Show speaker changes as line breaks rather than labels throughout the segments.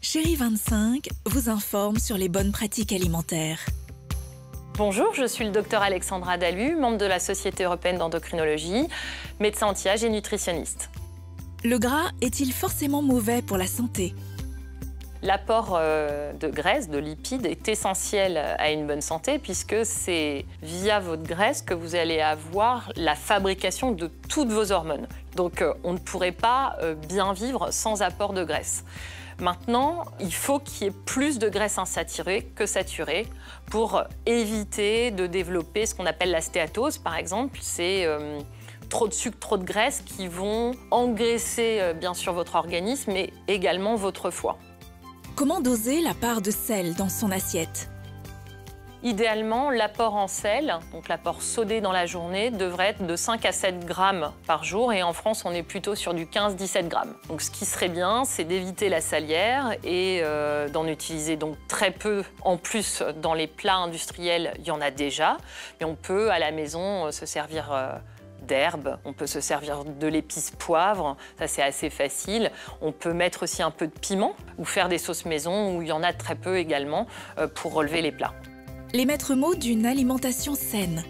Chérie 25 vous informe sur les bonnes pratiques alimentaires.
Bonjour, je suis le docteur Alexandra Dalu, membre de la Société européenne d'endocrinologie, médecin anti-âge et nutritionniste.
Le gras est-il forcément mauvais pour la santé?
L'apport de graisse, de lipides, est essentiel à une bonne santé puisque c'est via votre graisse que vous allez avoir la fabrication de toutes vos hormones. Donc on ne pourrait pas bien vivre sans apport de graisse. Maintenant, il faut qu'il y ait plus de graisse insaturée que saturée pour éviter de développer ce qu'on appelle la stéatose, par exemple. C'est trop de sucre, trop de graisse qui vont engraisser bien sûr votre organisme, mais également votre foie.
Comment doser la part de sel dans son assiette?
Idéalement, l'apport en sel, donc l'apport sodé dans la journée, devrait être de 5 à 7 grammes par jour. Et en France, on est plutôt sur du 15-17 grammes. Donc ce qui serait bien, c'est d'éviter la salière et d'en utiliser donc très peu. En plus, dans les plats industriels, il y en a déjà. Mais on peut, à la maison, se servir d'herbes, on peut se servir de l'épice poivre, ça c'est assez facile. On peut mettre aussi un peu de piment ou faire des sauces maison où il y en a très peu également pour relever les plats.
Les maîtres mots d'une alimentation saine.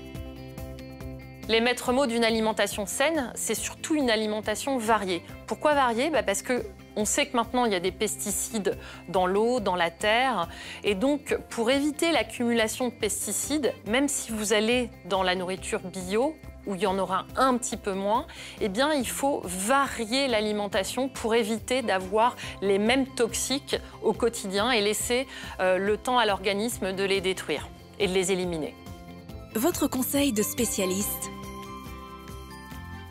Les maîtres mots d'une alimentation saine, c'est surtout une alimentation variée. Pourquoi variée? Parce que on sait que maintenant, il y a des pesticides dans l'eau, dans la terre. Et donc, pour éviter l'accumulation de pesticides, même si vous allez dans la nourriture bio, où il y en aura un petit peu moins, eh bien, il faut varier l'alimentation pour éviter d'avoir les mêmes toxiques au quotidien et laisser le temps à l'organisme de les détruire et de les éliminer.
Votre conseil de spécialiste?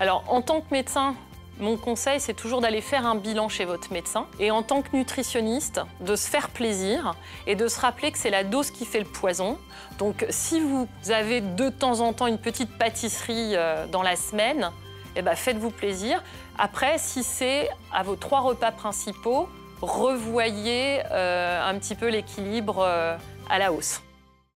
Alors, en tant que médecin, mon conseil, c'est toujours d'aller faire un bilan chez votre médecin. Et en tant que nutritionniste, de se faire plaisir et de se rappeler que c'est la dose qui fait le poison. Donc, si vous avez de temps en temps une petite pâtisserie dans la semaine, eh ben, faites-vous plaisir. Après, si c'est à vos 3 repas principaux, revoyez un petit peu l'équilibre à la hausse.